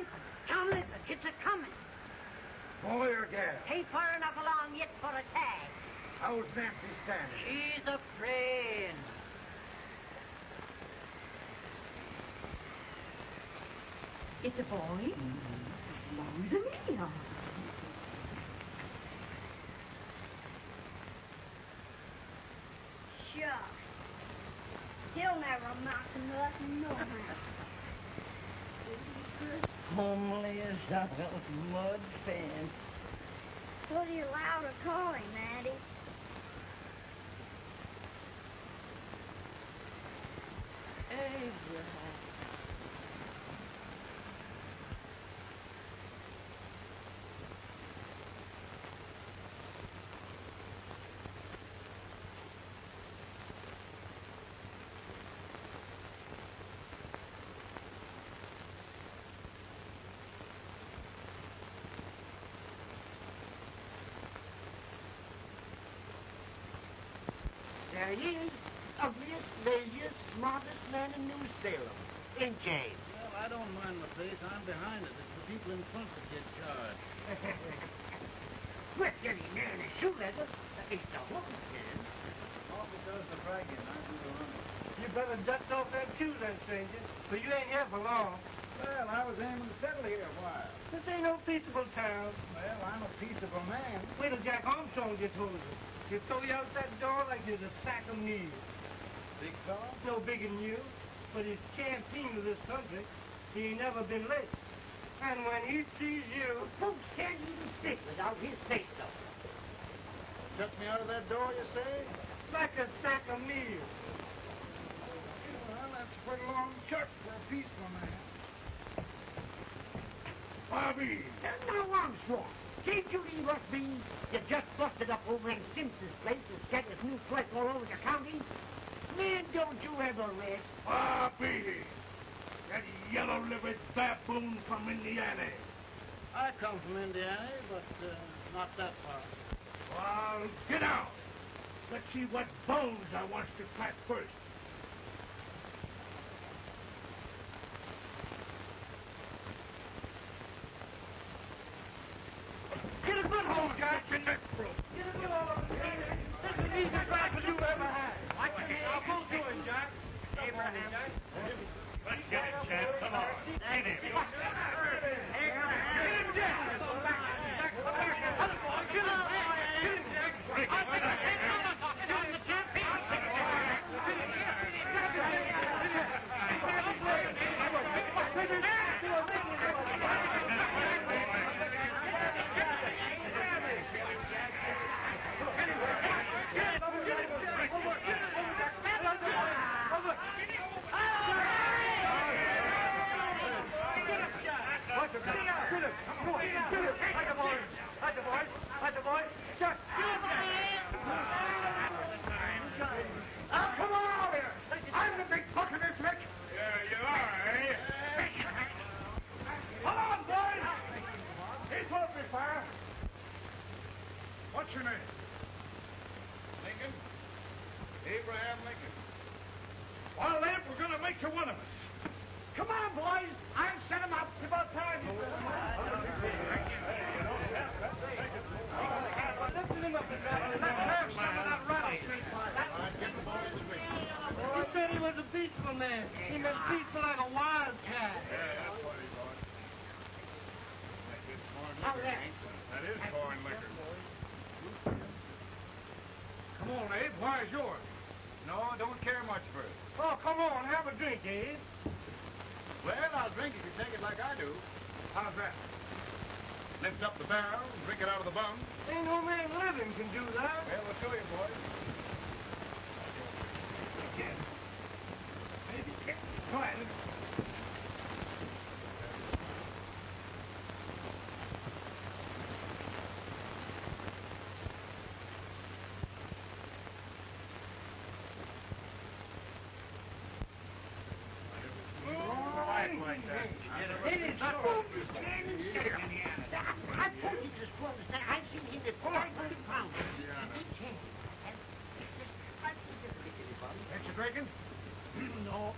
Lincoln. John Lincoln, it's a-coming. Boy or gal? Ain't far enough along yet for a tag. How's Nancy standing? She's a friend. It's a boy. Long as a me, all right. Shucks. He'll never amount to nothing, no how. Homely as a mud fence. What are you allowed to call him, Maddie? Abraham. There he is, ugliest, laziest, smartest man in New Salem. In jail. Well, I don't mind my face. I'm behind it. It's the people in front that get charged. Quit getting near the shoe leather. It's the woman's man. Officer does the bragging. I do the running. You better dust off that shoe then, stranger, for you ain't here for long. Well, I was aiming to settle here a while. This ain't no peaceable town. Well, I'm a peaceable man. Wait till Jack Armstrong gets hold of you. He'll throw you out that door like you're a sack of meal. Big fella? No bigger than you, but he's champion of this country. He ain't never been late. And when he sees you... Folks can't even sit without his say-so. Shut me out of that door, you say? like a sack of meal. Well, that's a pretty long shot for a peaceful man. Bobby! Now, Armstrong, can't you leave us be? You just busted up over in Simpson's place and scattered new flesh all over the county. Man, don't you ever rest. Bobby! That yellow-livered baboon from Indiana. I come from Indiana, but not that far. Well, get out. Let's see what bones I want to crack first. Get a good hold, Jack. Get a good hold. This is the easiest rifle you ever had. Watch your head. Now, go to him, Jack. Abraham. Let's get him, Jack. Come on. Get him. Get him, Jack. Get him. Come on out here! I'm the big buck of this lick! Yeah, you are, eh? Come on, boys! He's open fire! What's your name? Lincoln? Abraham Lincoln. Well, then, we're going to make you one of us. Come on, boys! I'll set him up. It's about time. Lift him up and let's have some of that rattlesnake. He said he was a peaceful man. He meant peaceful like a wildcat. Yeah, that's what he was. That's foreign liquor. That is foreign liquor. Come on, Abe. Why is yours? No, I don't care much for it. Oh, come on. Have a drink, Abe. Well, I'll drink if you take it like I do. How's that? Lift up the barrel, drink it out of the bung. Ain't no man living can do that. Well, I'll show you, boys. Go ahead. Like that. It is a movie stand in Indiana. I told you just to understand. I've seen him at 500 pounds. He can't. Ain't you drinking? No.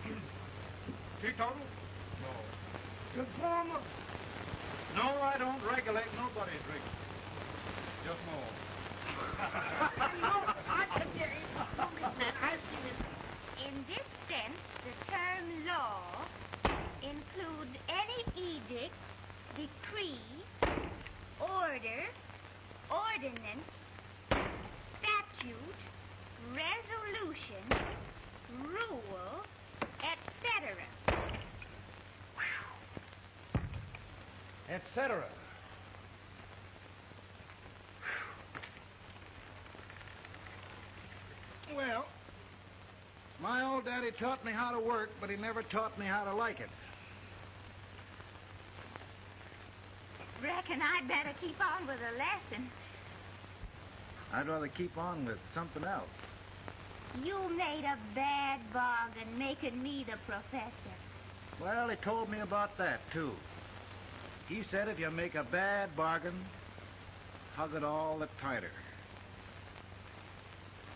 Teetotal? No. Informer? No, I don't regulate nobody's drinking. Just more. No, I can get it. Man, I've seen it. In this sense, the term law includes any edict, decree, order, ordinance, statute, resolution, rule, etc. Etc. Well, my old daddy taught me how to work, but he never taught me how to like it. Reckon I'd better keep on with the lesson. I'd rather keep on with something else. You made a bad bargain making me the professor. Well, he told me about that, too. He said if you make a bad bargain, hug it all the tighter.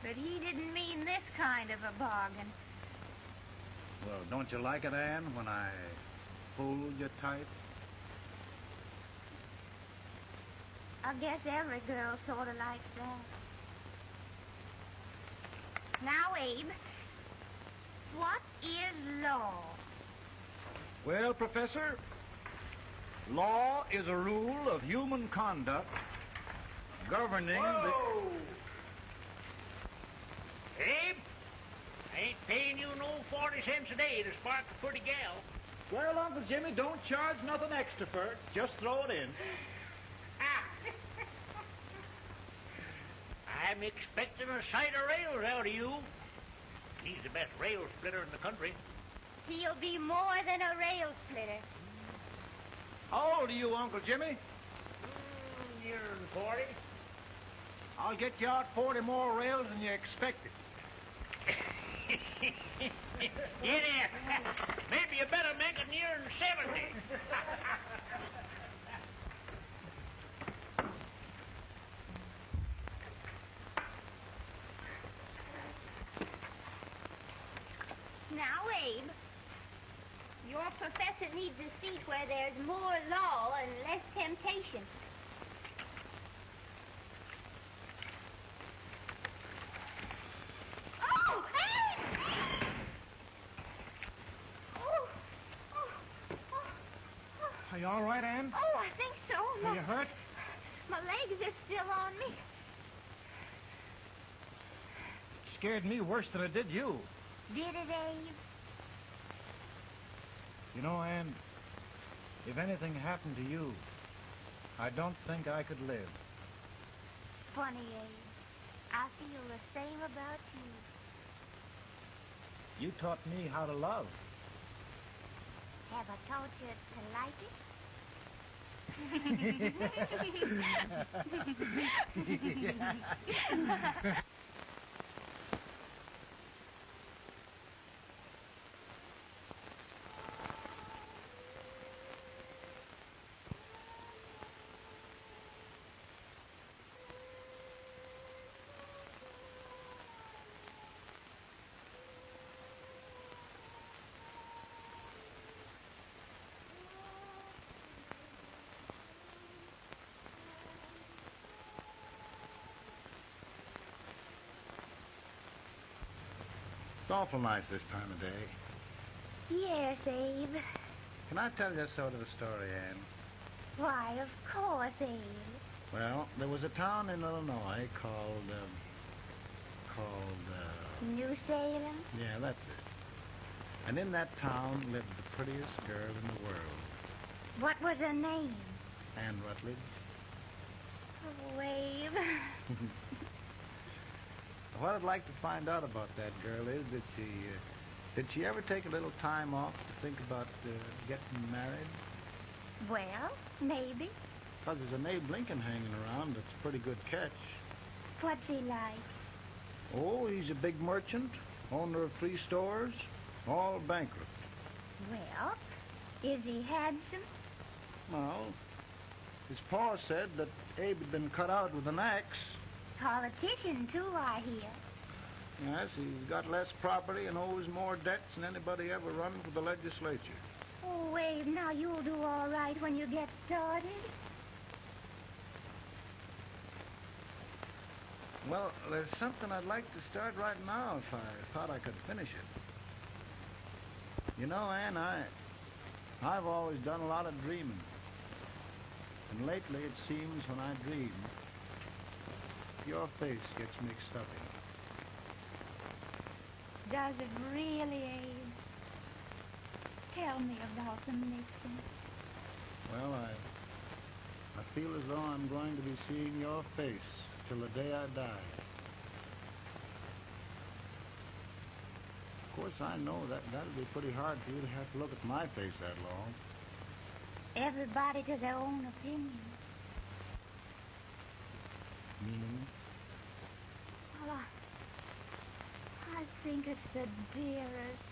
But he didn't mean this kind of a bargain. Well, don't you like it, Anne, when I hold you tight? I guess every girl sort of likes that. Now, Abe, what is law? Well, Professor, law is a rule of human conduct governing Whoa! Abe, I ain't paying you no 40 cents a day to spark a pretty gal. Well, Uncle Jimmy, don't charge nothing extra for it. Just throw it in. I'm expecting a sight of rails out of you. He's the best rail splitter in the country. He'll be more than a rail splitter. How old are you, Uncle Jimmy? Year and 40. I'll get you out 40 more rails than you expected. Yeah, maybe you better make it near and 70. Now, Abe, your professor needs a seat where there's more law and less temptation. Oh, Abe! Oh, Are you all right, Anne? oh, I think so. Are you hurt? My legs are still on me. Scared me worse than it did you. Did it, Abe? You know, Anne, if anything happened to you, I don't think I could live. Funny, Abe. I feel the same about you. You taught me how to love. Have I taught you to like it? It's awful nice this time of day. Yes, Abe. Can I tell you sort of a story, Anne? Why, of course, Abe. Well, there was a town in Illinois called, New Salem? yeah, that's it. And in that town lived the prettiest girl in the world, What was her name? Anne Rutledge. Oh, Abe. What I'd like to find out about that girl is did she ever take a little time off to think about getting married? Well, maybe. Because there's an Abe Lincoln hanging around that's a pretty good catch. What's he like? Oh, he's a big merchant, owner of 3 stores, all bankrupt. Well, is he handsome? Well, his pa said that Abe had been cut out with an axe. Politician, too, I hear. Yes, he's got less property and owes more debts than anybody ever run for the legislature. Oh, Abe, now you'll do all right when you get started. Well, there's something I'd like to start right now if I thought I could finish it. You know, Ann, I've always done a lot of dreaming. And lately it seems when I dream, your face gets mixed up in it. Does it really, Abe? Tell me about the mixing. Well, I feel as though I'm going to be seeing your face till the day I die. Of course, I know that'll be pretty hard for you to have to look at my face that long. Everybody to their own opinion. Meaning? Well, I think it's the dearest,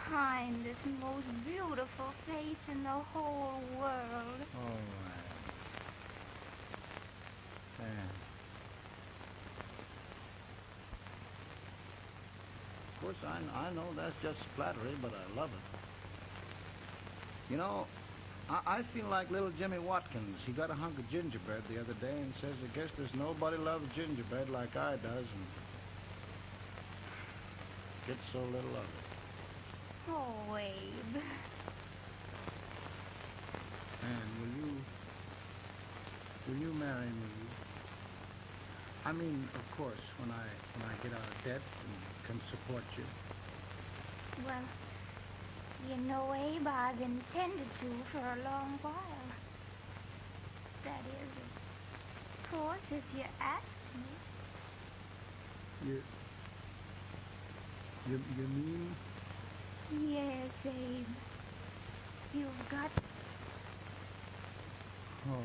kindest, most beautiful face in the whole world. Oh, Ann. Of course, I know that's just flattery, but I love it. You know, I feel like little Jimmy Watkins. He got a hunk of gingerbread the other day and says, I guess there's nobody loves gingerbread like I does, and gets so little of it. Oh, Abe. And will you marry me? I mean, of course, when I get out of debt and can support you. Well, you know, Abe, I've intended to for a long while. That is, of course, if you ask me. You mean? Yes, Abe. You've got... Oh,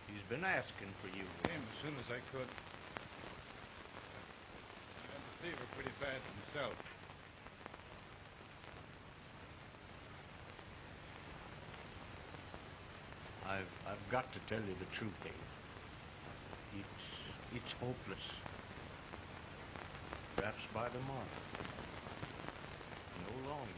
He's been asking for you. Came as soon as I could. I had the fever pretty bad myself. I've got to tell you the truth, Dave. It's hopeless. Perhaps by tomorrow. No longer.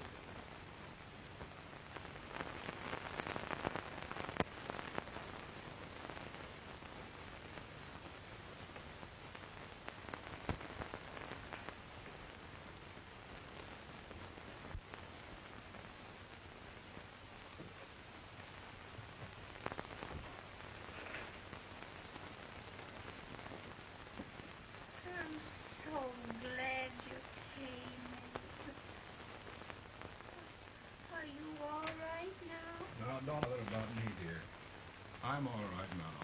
I'm so glad you came. Are you all right now? No, don't bother about me, dear. I'm all right now.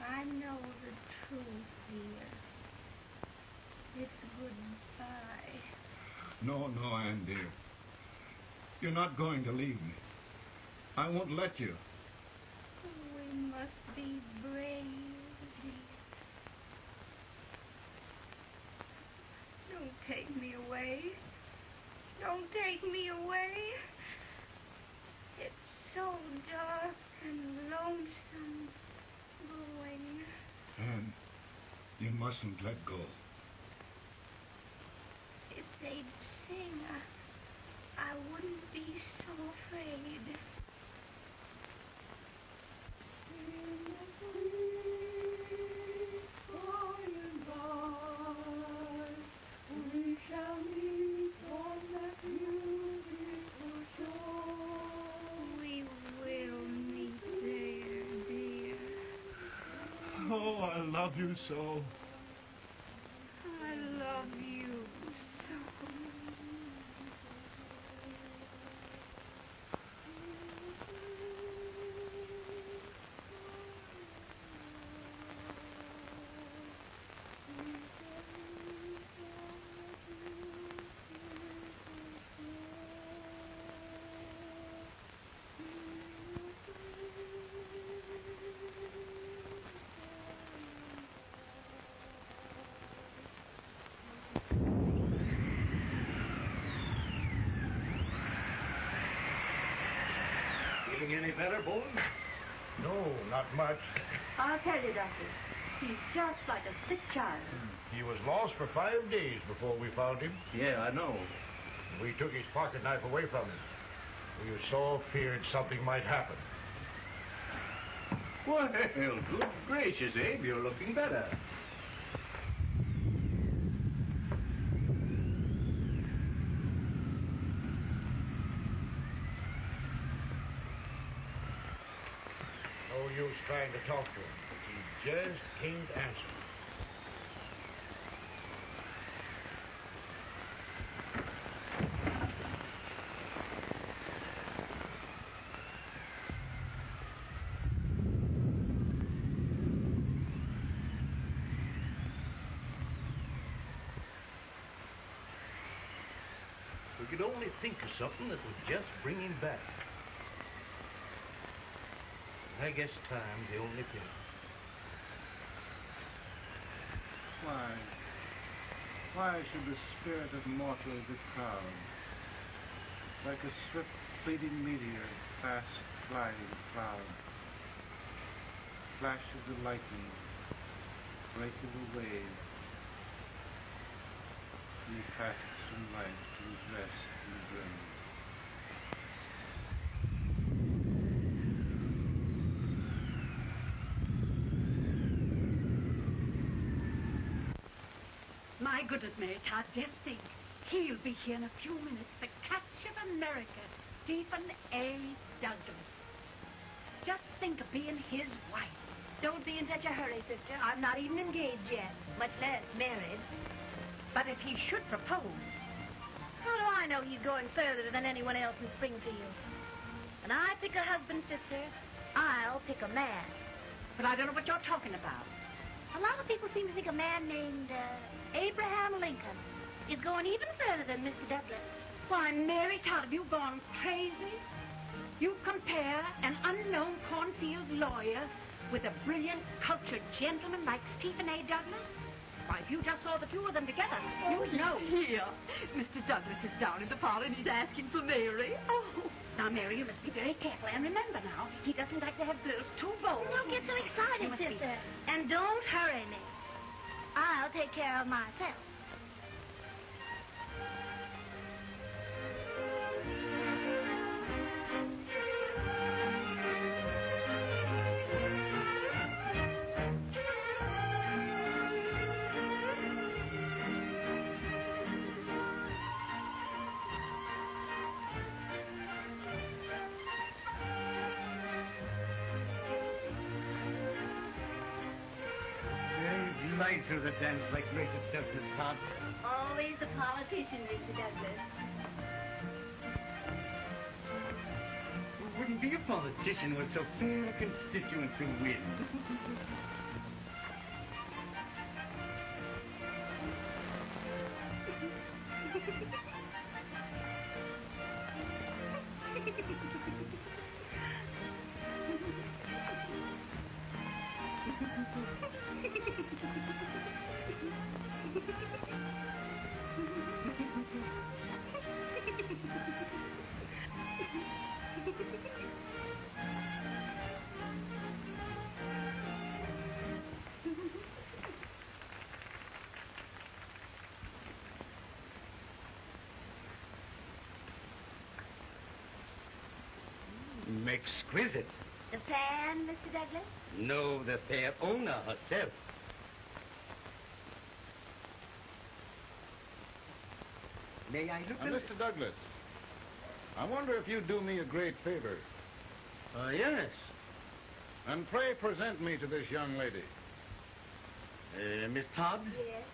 I know the truth, dear. It's goodbye. No, Ann, dear. You're not going to leave me. I won't let you. We must be brave, dear. Don't take me away. Don't take me away. It's so dark and lonesome going. Ann, you mustn't let go. If they'd sing, I wouldn't be so afraid. We shall meet on that beautiful shore. We will meet there, dear. Oh, I love you so. I love you so. We Feeling any better, Bones? No, not much. I'll tell you, Doctor. He's just like a sick child. He was lost for 5 days before we found him. Yeah, I know. We took his pocket knife away from him. We were so feared something might happen. Well, good gracious, Abe, you're looking better. No use trying to talk to him. He just can't answer. We could only think of something that would just bring him back. I guess time's the only thing. Why should the spirit of mortal be proud? Like a swift fleeting meteor, fast flying cloud. Flash of the lightning, break of the wave. And he passes from life to his rest in the grave. My goodness, Mary Todd, just think. He'll be here in a few minutes. The catch of America, Stephen A. Douglas. Just think of being his wife. Don't be in such a hurry, sister. I'm not even engaged yet, much less married. But if he should propose... How do I know he's going further than anyone else in Springfield? When I pick a husband, sister, I'll pick a man. But I don't know what you're talking about. A lot of people seem to think a man named Abraham Lincoln is going even further than Mr. Douglas. Why, Mary Todd, have you gone crazy? You compare an unknown cornfield lawyer with a brilliant, cultured gentleman like Stephen A. Douglas? Why, if you just saw the two of them together, you'd know. Here, Mr. Douglas is down in the parlor and he's asking for Mary. Oh. Now, Mary, you must be very careful. And remember now, he doesn't like to have girls too bold. Don't get so excited, sister. And don't hurry me. I'll take care of myself. Right through the dance like grace itself, Miss Todd. Always a politician, Mr. Douglas. Who wouldn't be a politician with so fair a constituent to win? Exquisite. The fan, Mr. Douglas? No, the fair owner herself. May I look at Mr. Douglas, I wonder if you'd do me a great favor. Yes. And pray present me to this young lady. Miss Todd? Yes.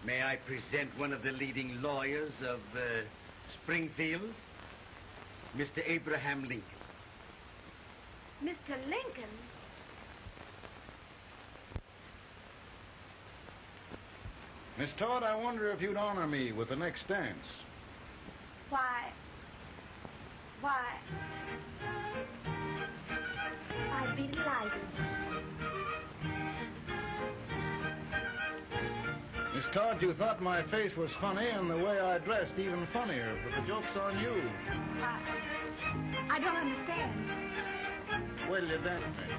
May I present one of the leading lawyers of Springfield? Mr. Abraham Lincoln. Mr. Lincoln? Miss Todd, I wonder if you'd honor me with the next dance. Why, I'd be delighted. Miss Todd, you thought my face was funny and the way I dressed even funnier, but the joke's on you. I don't understand. Wait till you dance with me.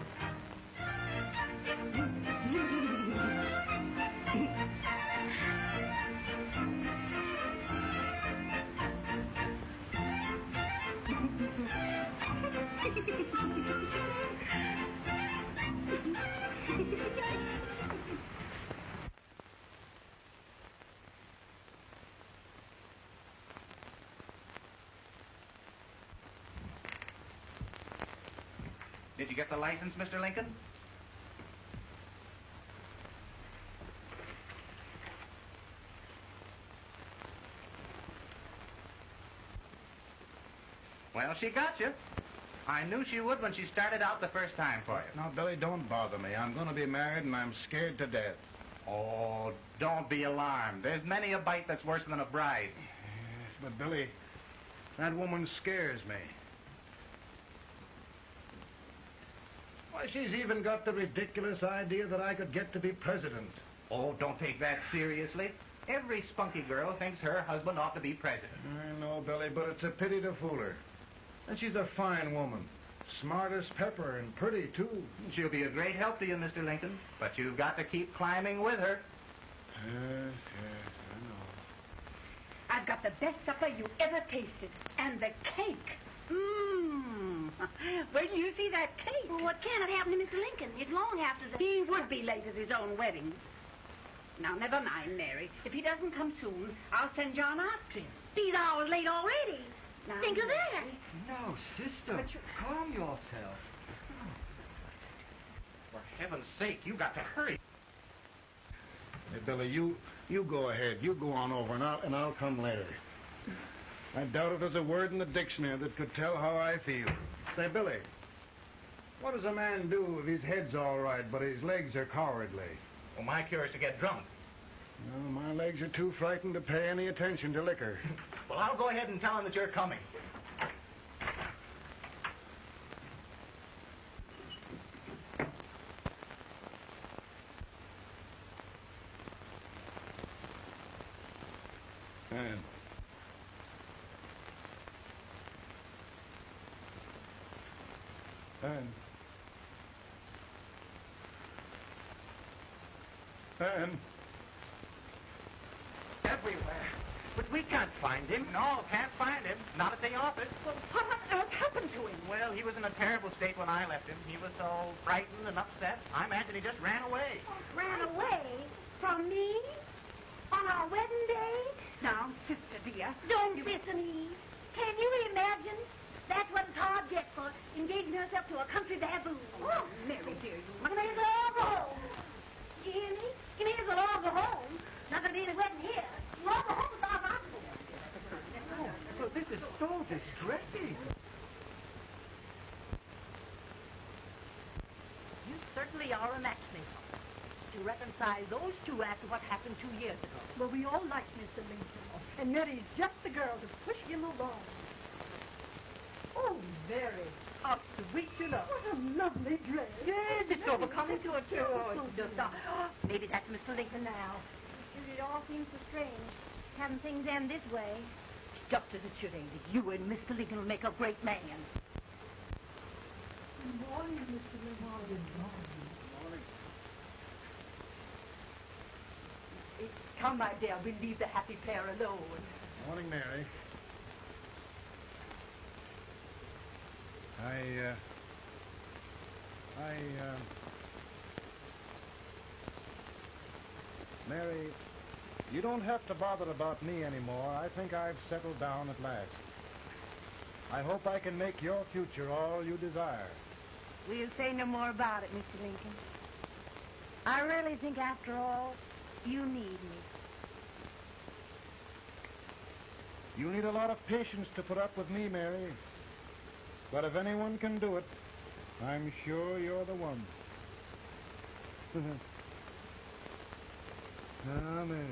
Did you get the license, Mr. Lincoln? Well, she got you. I knew she would when she started out the first time for you. Now, Billy, don't bother me. I'm going to be married, and I'm scared to death. Oh, don't be alarmed. There's many a bite that's worse than a bride. Yes, but, Billy, that woman scares me. Why, she's even got the ridiculous idea that I could get to be president. Oh, don't take that seriously. Every spunky girl thinks her husband ought to be president. I know, Billy, but it's a pity to fool her. And she's a fine woman. Smart as pepper and pretty, too. She'll be a great help to you, Mr. Lincoln. But you've got to keep climbing with her. Yes, I know. I've got the best supper you ever tasted. And the cake. Mmm. Wait till you see that cake. Well, what can it happen to Mr. Lincoln? It's long after the... He would be late at his own wedding. Now, never mind, Mary. If he doesn't come soon, I'll send John after him. He's hours late already. Now, Think of that. No, sister. Calm yourself. For heaven's sake, you got to hurry. Hey, Billy, you go ahead. You go on over, and I'll come later. I doubt if there's a word in the dictionary that could tell how I feel. Say, Billy, what does a man do if his head's all right, but his legs are cowardly? Well, my cure is to get drunk. Well, my legs are too frightened to pay any attention to liquor. Well, I'll go ahead and tell him that you're coming. And everywhere. But we can't find him. No, can't find him. Not at the office. Well, what happened to him? Well, he was in a terrible state when I left him. He was so frightened and upset. I imagine he just ran away. Ran away? From me? On our wedding day? Now, sister dear. Don't listen to me. Can you imagine? That's what Todd gets for engaging herself to a country baboon. Oh, Mary, dear, you You may as well all go home. You hear me? You may as well all go home. Not going to be any wedding here. You all go home as far as I'm concerned. Well, this is so distressing. You certainly are a matchmaker. To reconcile those two after what happened 2 years ago. Well, we all like Mr. Lincoln. And Mary's just the girl to push him along. Oh, Mary, how sweet you look. What a lovely dress. Yes, it's overcoming to her, too. Oh, it's just maybe that's Mr. Lincoln now. It all seems so strange, having things end this way. Just as it should end. You and Mr. Lincoln will make a great man. Good morning, Mr. Lincoln. Good morning. Come, my dear, we'll leave the happy pair alone. Morning, Mary. Mary, you don't have to bother about me anymore. I think I've settled down at last. I hope I can make your future all you desire. We'll say no more about it, Mr. Lincoln. I really think, after all, you need me. You need a lot of patience to put up with me, Mary. But if anyone can do it, I'm sure you're the one. Ah, Mary.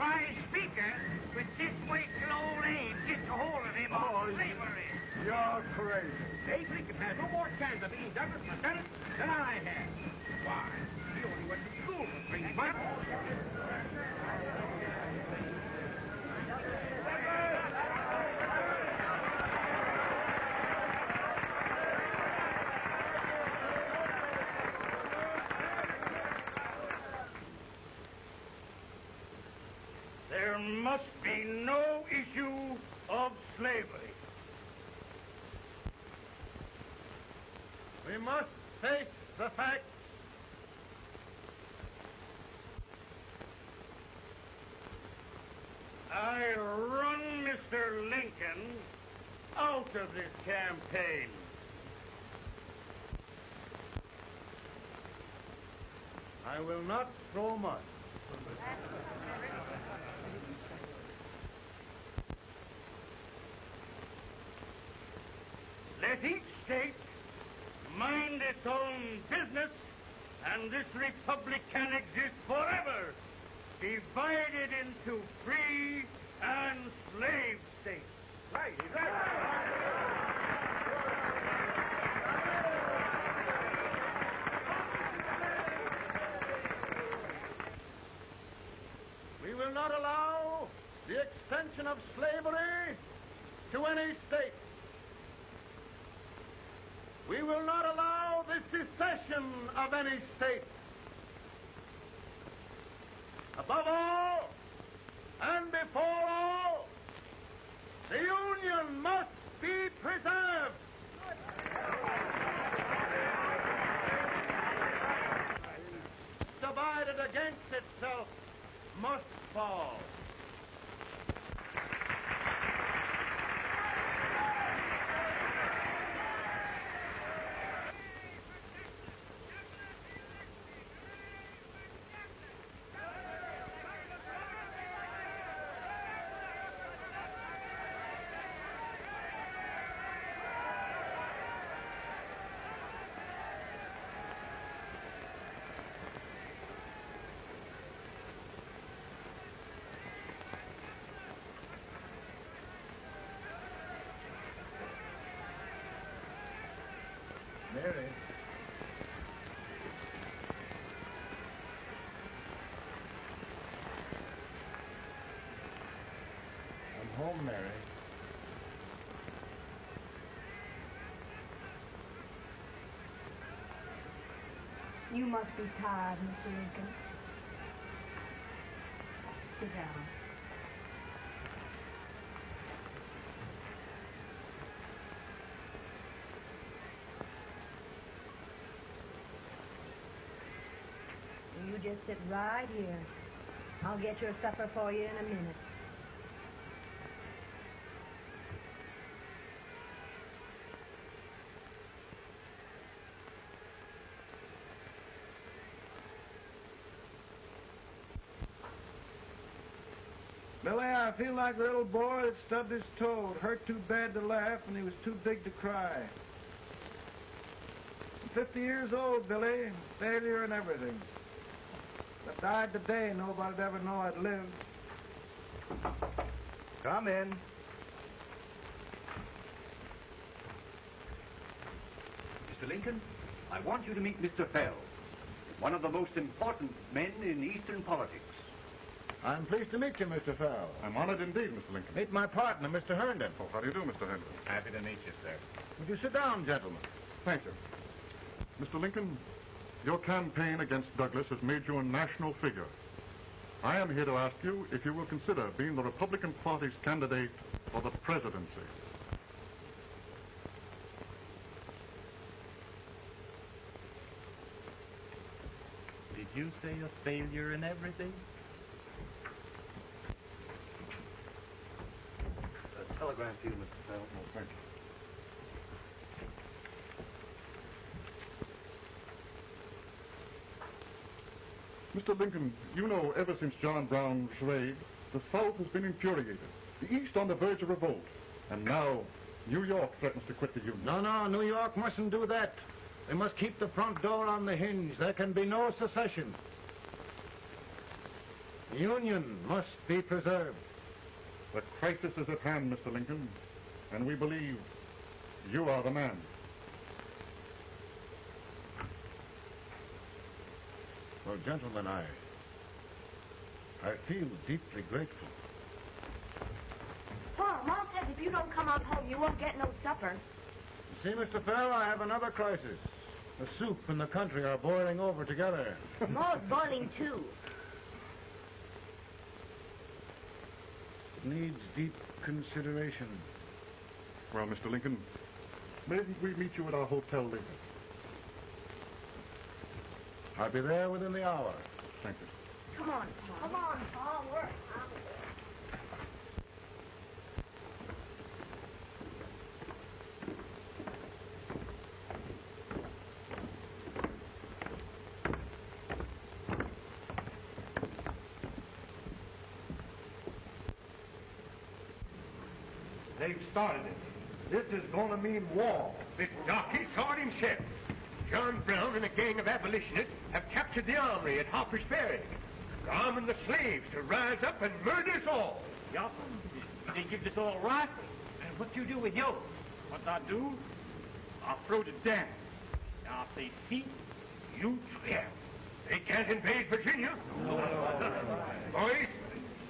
try speaker, but just wait till old Abe gets a hold of him on slavery. You're crazy. Abe Lincoln has no more chance of being Douglas for Senate than I have. Why, he only went to school for 3 months. There must be no issue of slavery. We must face the facts. I run Mr. Lincoln out of this campaign. I will not throw mud. Let each state mind its own business, and this republic can exist forever, divided into free and slave states. Right, he's right. We will not allow the extension of slavery to any state. We will not allow the secession of any state. Above all, and before all, the Union must be preserved. Divided against itself must fall. Mary. I'm home, Mary. You must be tired, Mr. Lincoln. Sit down. You just sit right here. I'll get your supper for you in a minute. Billy, I feel like a little boy that stubbed his toe. It hurt too bad to laugh, and he was too big to cry. I'm 50 years old, Billy. Failure and everything. If I died today, nobody'd ever know I'd lived. Come in. Mr. Lincoln, I want you to meet Mr. Fell, one of the most important men in Eastern politics. I'm pleased to meet you, Mr. Fell. I'm honored indeed, Mr. Lincoln. Meet my partner, Mr. Herndon. Oh, how do you do, Mr. Henry? Happy to meet you, sir. Would you sit down, gentlemen? Thank you. Mr. Lincoln, your campaign against Douglas has made you a national figure. I am here to ask you if you will consider being the Republican Party's candidate for the presidency. Did you say a failure in everything? A telegram to you, Mr. Fell. Oh, thank you. Mr. Lincoln, you know ever since John Brown's raid, the South has been infuriated, the East on the verge of revolt, and now New York threatens to quit the Union. No, New York mustn't do that. They must keep the front door on the hinge. There can be no secession. The Union must be preserved. The crisis is at hand, Mr. Lincoln, and we believe you are the man. Well, gentlemen, I feel deeply grateful. Paul, Mom says if you don't come out home, you won't get no supper. You see, Mr. Farrell, I have another crisis. The soup and the country are boiling over together. More's boiling, too. Needs deep consideration. Well, Mr. Lincoln, maybe we meet you at our hotel later. I'll be there within the hour. Thank you. Come on, Paul. Come on, Paul. We're out of there. They've started it. This is going to mean war. The darky saw it himself. John Brown and a gang of abolitionists have captured the armory at Harper's Ferry. They're arming the slaves to rise up and murder us all. Yup. They give us all rifles. And what you do with yours? What I do? I throw it down. Now, if they see, you tell. They can't invade Virginia. Boys,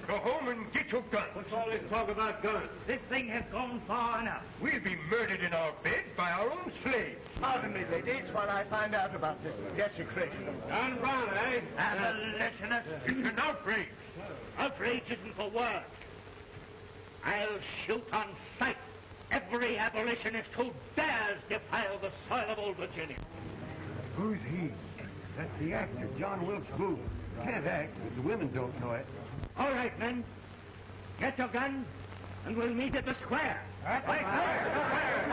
go home and get your guns. What's all this talk about guns? This thing has gone far enough. We'll be murdered in our bed by our own slaves. Pardon me, ladies, while I find out about this desecration of... John Brown, eh? Abolitionist. It's an outrage. Outrage isn't the word. I'll shoot on sight every abolitionist who dares defile the soil of old Virginia. Who's he? That's the actor, John Wilkes Booth. Can't act, but the women don't know it. All right, men. Get your guns, and we'll meet at the square. At the square!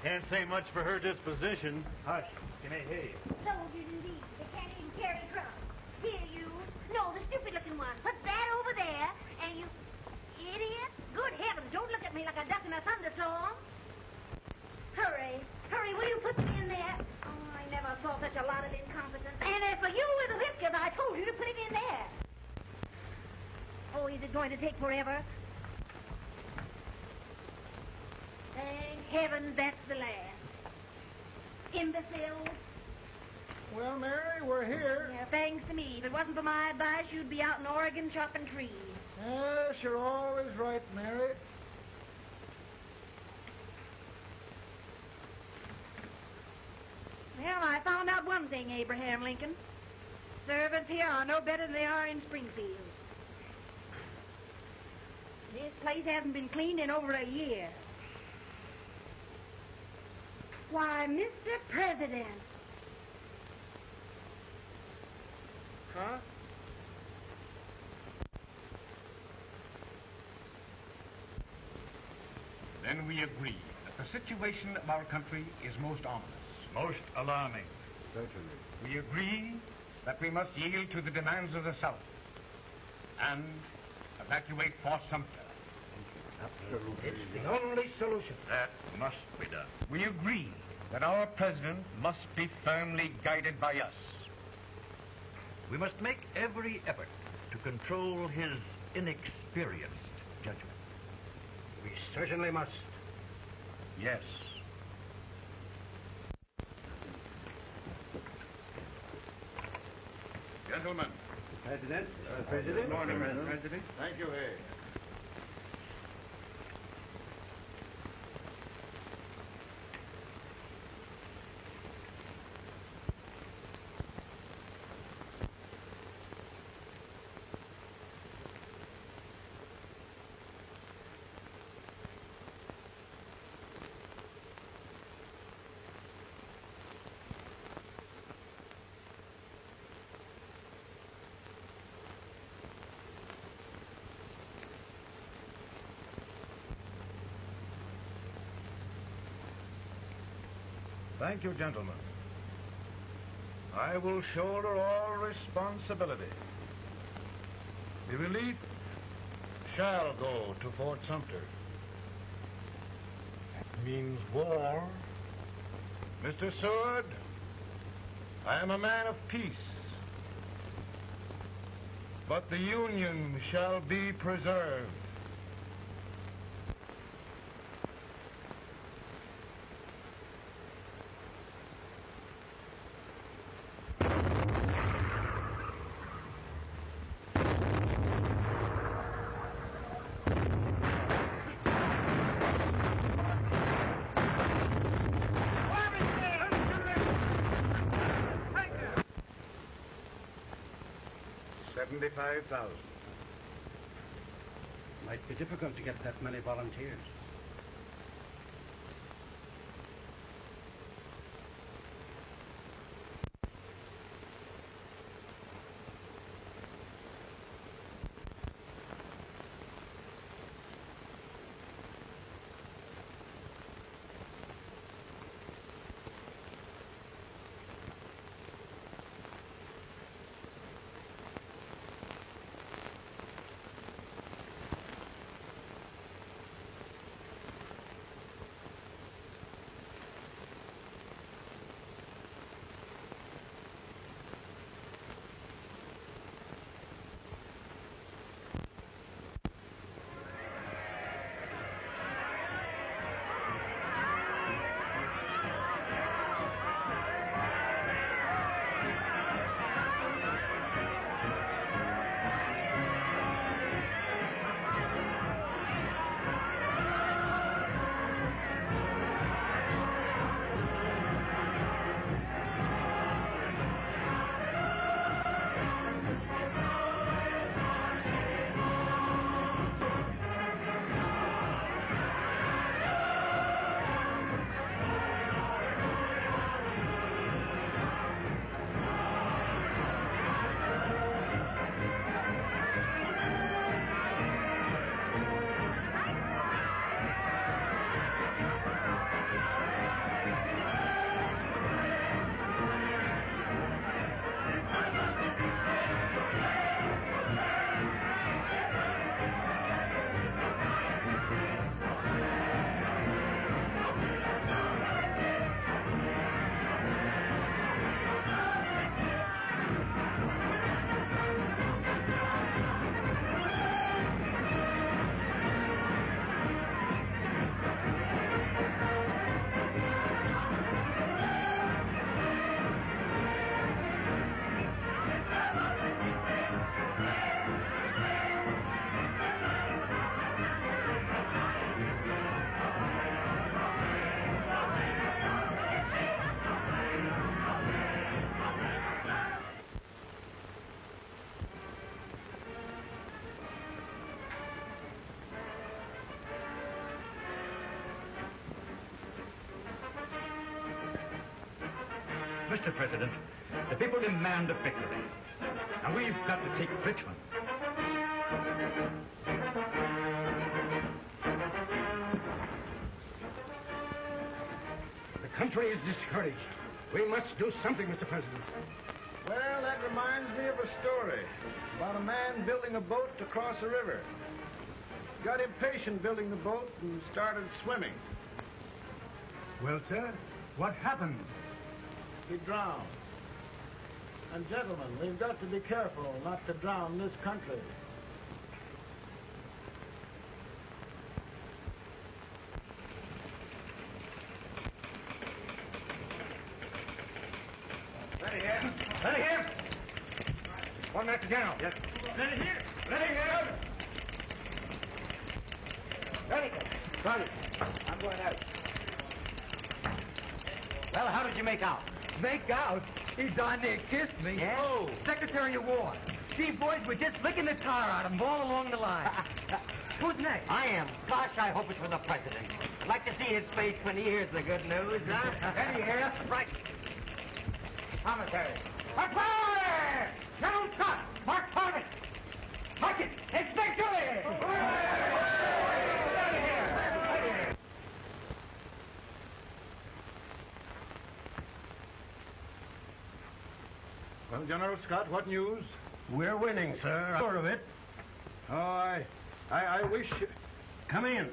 Can't say much for her disposition. Hush. Can I hear you? Soldiers indeed. They can't even carry drums. Here, you. No, the stupid-looking one. Put that over there, and you... Idiot. Good heavens, don't look at me like a duck in a thunderstorm. Hurry. Hurry, will you put me in there? Oh, I never saw such a lot of incompetence. And as for you with the whiskers, I told you to put him in there. Oh, is it going to take forever? Thank heavens that's the last. Imbecile. Well, Mary, we're here. Yeah, thanks to me. If it wasn't for my advice, you'd be out in Oregon chopping trees. Yes, you're always right, Mary. Well, I found out one thing, Abraham Lincoln. Servants here are no better than they are in Springfield. This place hasn't been cleaned in over a year. Why, Mr. President. Huh? Then we agree that the situation of our country is most ominous. Most alarming. Certainly. We agree that we must yield to the demands of the South and evacuate Fort Sumter. Absolutely. It's the only solution. That must be done. We agree that our president must be firmly guided by us. We must make every effort to control his inexperienced judgment. We certainly must. Yes. Gentlemen. President? President. Good morning, President. Thank you, Hay. Thank you, gentlemen. I will shoulder all responsibility. The relief shall go to Fort Sumter. That means war. Mr. Seward, I am a man of peace. But the Union shall be preserved. $75,000. Might be difficult to get that many volunteers. Mr. President, the people demand a victory. And we've got to take Richmond. The country is discouraged. We must do something, Mr. President. Well, that reminds me of a story about a man building a boat to cross a river. Got impatient building the boat and started swimming. Well, sir, what happened? He drowned. And gentlemen, we've got to be careful not to drown this country. Ready here. Ready here. One minute down. Yes. Ready here. Ready here. Ready. Ready. I'm going out. Well, how did you make out? Make out? He darn near kissed me. Yes? Oh, Secretary of War. See, boys, we're just licking the tar out of him all along the line. Who's next? I am. Gosh, I hope it's for the president. I'd like to see his face when he hears the good news, huh? Ready here. Right. Commissary. Authority! General Scott! Mark Target! Mark it! It's victory! Well, General Scott, what news? We're winning, sir. I'm sure of it. Oh, I wish... Come in.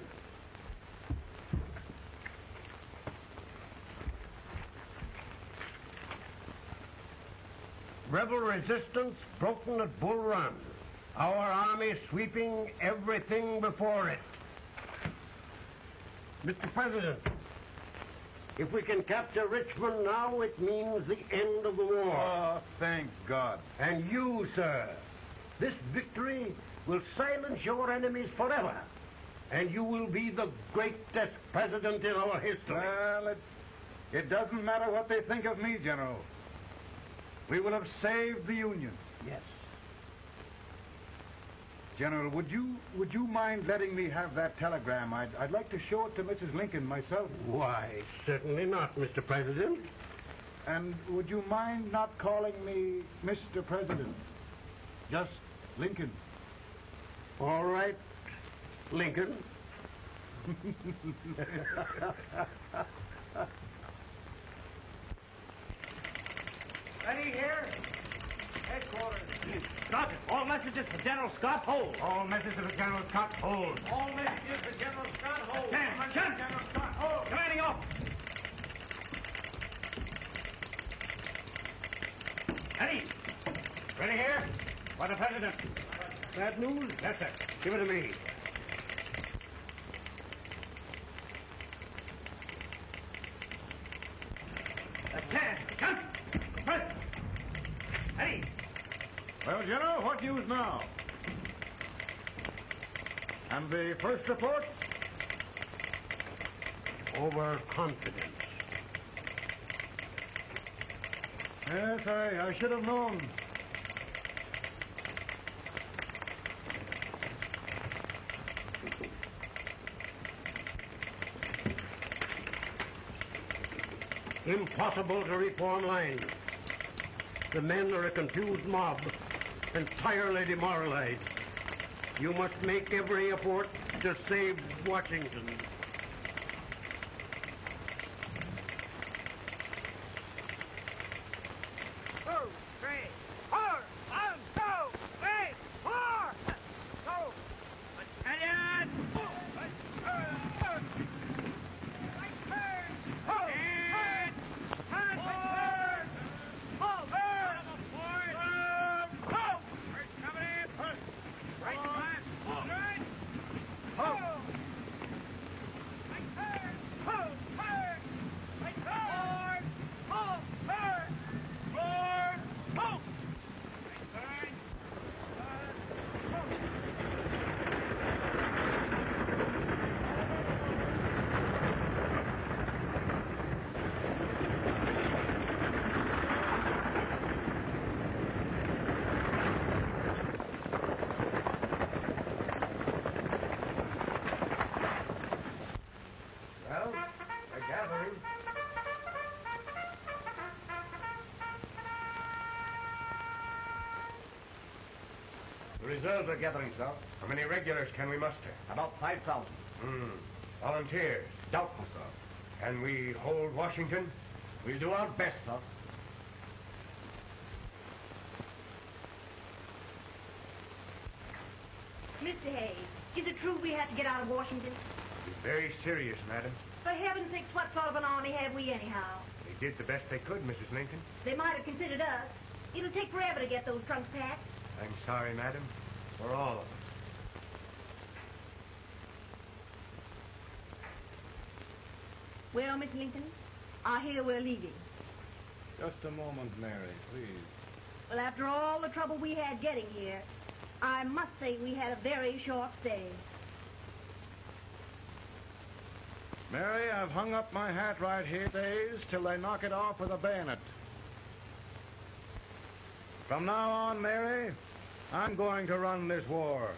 Rebel resistance broken at Bull Run. Our army sweeping everything before it. Mr. President, if we can capture Richmond now, it means the end of the war. Oh, thank God. And you, sir, this victory will silence your enemies forever. And you will be the greatest president in our history. Well, it doesn't matter what they think of me, General. We will have saved the Union. Yes. General, would you mind letting me have that telegram? I'd like to show it to Mrs. Lincoln myself. Why, certainly not, Mr. President. And would you mind not calling me Mr. President? Just Lincoln. All right, Lincoln. Ready here? Headquarters. Sergeant, all messages for General Scott, hold. All messages for General Scott, hold. All messages for General Scott, hold. Attention! General Scott, hold. Commanding officer. Ready? Ready here? For the President. Bad news? Yes, sir. Give it to me. Attention! President. Ready? Well, General, what news now? And the first report? Overconfidence. Yes, I should have known. Impossible to reform lines. The men are a confused mob, entirely demoralized. You must make every effort to save Washington. Reserves are gathering, sir. How many regulars can we muster? About 5,000. Volunteers? Doubtful, sir. Can we hold Washington? We'll do our best, sir. Mr. Hayes, is it true we have to get out of Washington? It's very serious, madam. For heaven's sakes, what sort of an army have we anyhow? They did the best they could, Mrs. Lincoln. They might have considered us. It'll take forever to get those trunks packed. I'm sorry, madam. For all of us. Well, Miss Lincoln, I hear we're leaving. Just a moment, Mary, please. Well, after all the trouble we had getting here, I must say we had a very short stay. Mary, I've hung up my hat right here days till they knock it off with a bayonet. From now on, Mary, I'm going to run this war.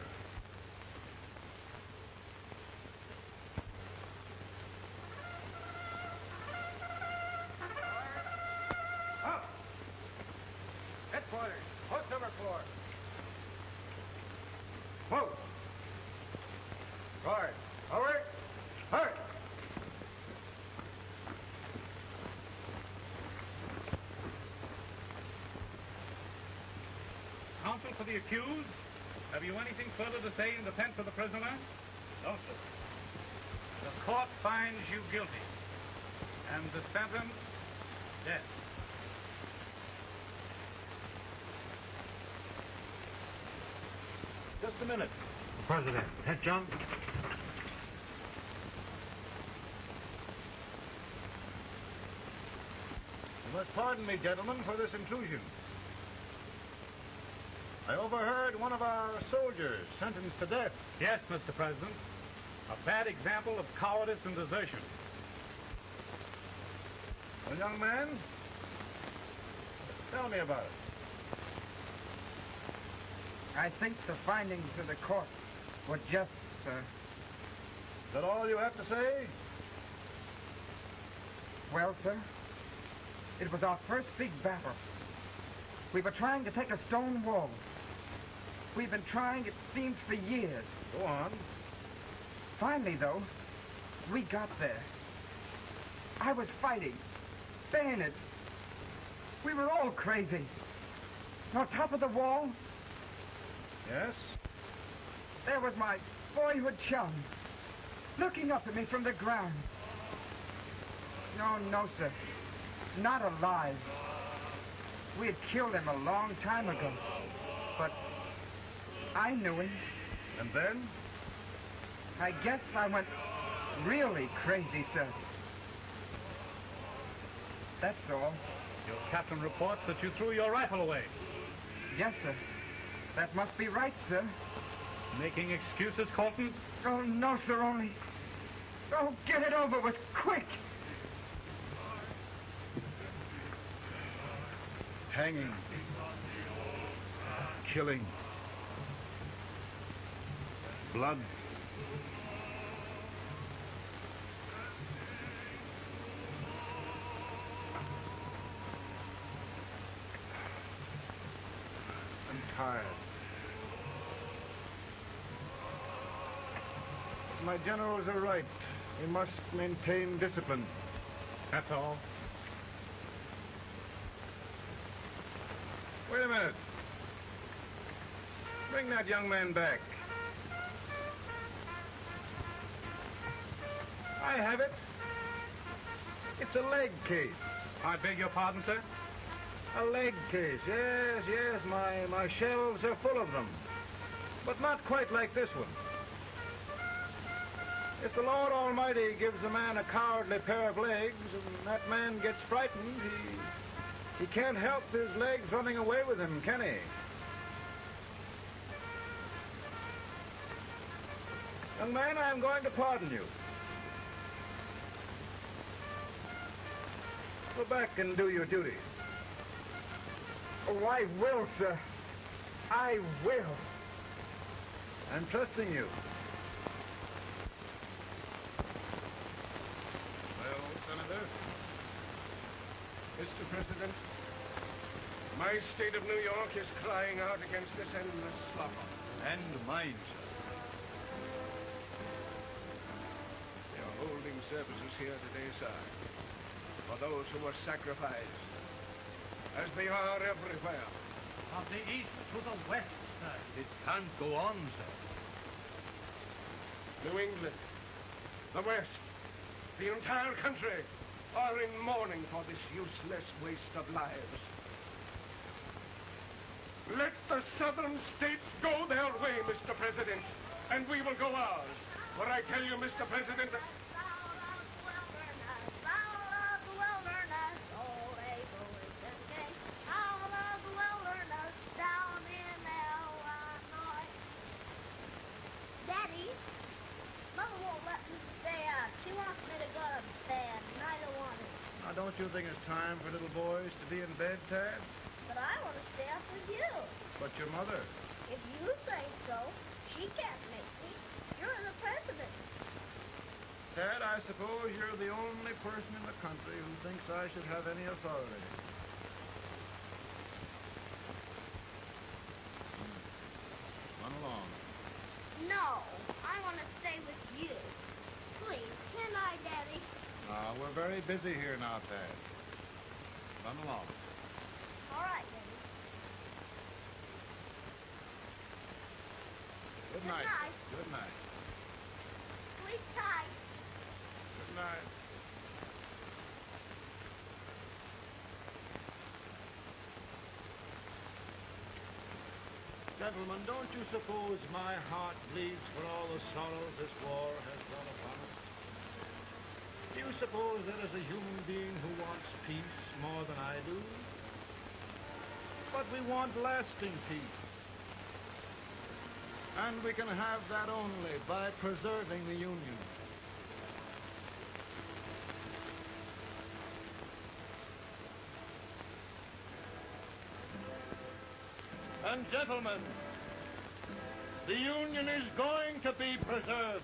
Up! Headquarters, post number 4. Move! Forward! Forward! Forward! Counsel for the accused, have you anything further to say in defense of the prisoner? No, sir. The court finds you guilty, and the sentence, death. Just a minute. The President. Head, John. You must pardon me, gentlemen, for this intrusion. I overheard one of our soldiers sentenced to death. Yes, Mr. President. A bad example of cowardice and desertion. Well, young man, tell me about it. I think the findings of the court were just, sir. Is that all you have to say? Well, sir, it was our first big battle. We were trying to take a stone wall. We've been trying, it seems, for years. Go on. Finally, though, we got there. I was fighting. Bayonets. We were all crazy. On top of the wall, Yes? there was my boyhood chum, looking up at me from the ground. No, sir. Not alive. We had killed him a long time ago. But I knew him. And then? I guess I went really crazy, sir. That's all. Your captain reports that you threw your rifle away. Yes, sir. That must be right, sir. Making excuses, Colton? Oh, no, sir, only... Oh, get it over with, quick! Hanging. Killing. Blood. I'm tired. My generals are right. We must maintain discipline. That's all. Wait a minute. Bring that young man back. I have it. It's a leg case. I beg your pardon, sir? A leg case, yes. My shelves are full of them. But not quite like this one. If the Lord Almighty gives a man a cowardly pair of legs and that man gets frightened, he can't help his legs running away with him, can he? Young man, I'm going to pardon you. Go back and do your duty. Oh, I will, sir. I will. I'm trusting you. Well, Senator? Mr. President, my state of New York is crying out against this endless slaughter. And mine, sir. They are holding services here today, sir, for those who were sacrificed, as they are everywhere. From the east to the west, sir. It can't go on, sir. New England, the West, the entire country are in mourning for this useless waste of lives. Let the southern states go their way, Mr. President, and we will go ours. For I tell you, Mr. President, Daddy, Mother won't let me stay out. She wants me to go to bed, and I don't want to. Now, don't you think it's time for little boys to be in bed, Tad? But I want to stay up with you. But your mother. If you say so, she can't make me. You're the president. Tad, I suppose you're the only person in the country who thinks I should have any authority. Run along. No, I want to stay with you. Please, can I, Daddy? We're very busy here now, Tad. Run along. All right, Daddy. Good night. Good night. Sleep tight. Good night. Gentlemen, don't you suppose my heart bleeds for all the sorrows this war has brought upon us? Do you suppose there is a human being who wants peace more than I do? But we want lasting peace. And we can have that only by preserving the Union. And gentlemen, the Union is going to be preserved.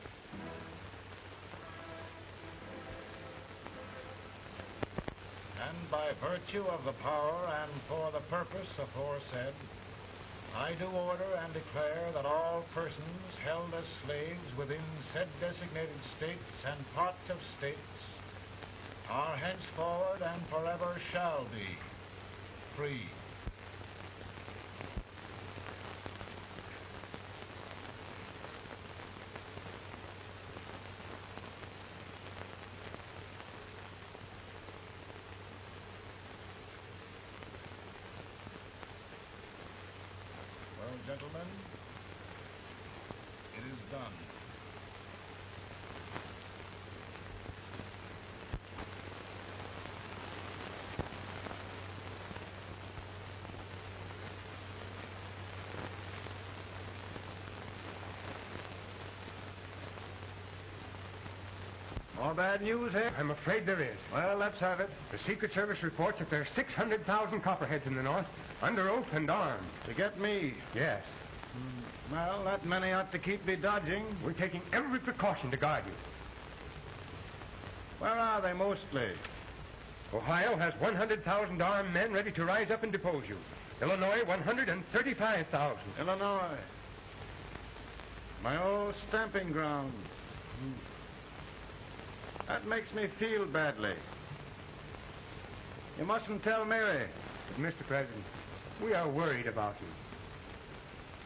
And by virtue of the power and for the purpose aforesaid, I do order and declare that all persons held as slaves within said designated states and parts of states are henceforward and forever shall be free. Gentlemen, it is done. More bad news, eh? I'm afraid there is. Well, let's have it. The Secret Service reports that there are 600,000 copperheads in the North, under oath and armed. To get me? Yes. Well, that many ought to keep me dodging. We're taking every precaution to guard you. Where are they mostly? Ohio has 100,000 armed men ready to rise up and depose you. Illinois, 135,000. Illinois. My old stamping ground. That makes me feel badly. You mustn't tell Mary. Mr. President, we are worried about you.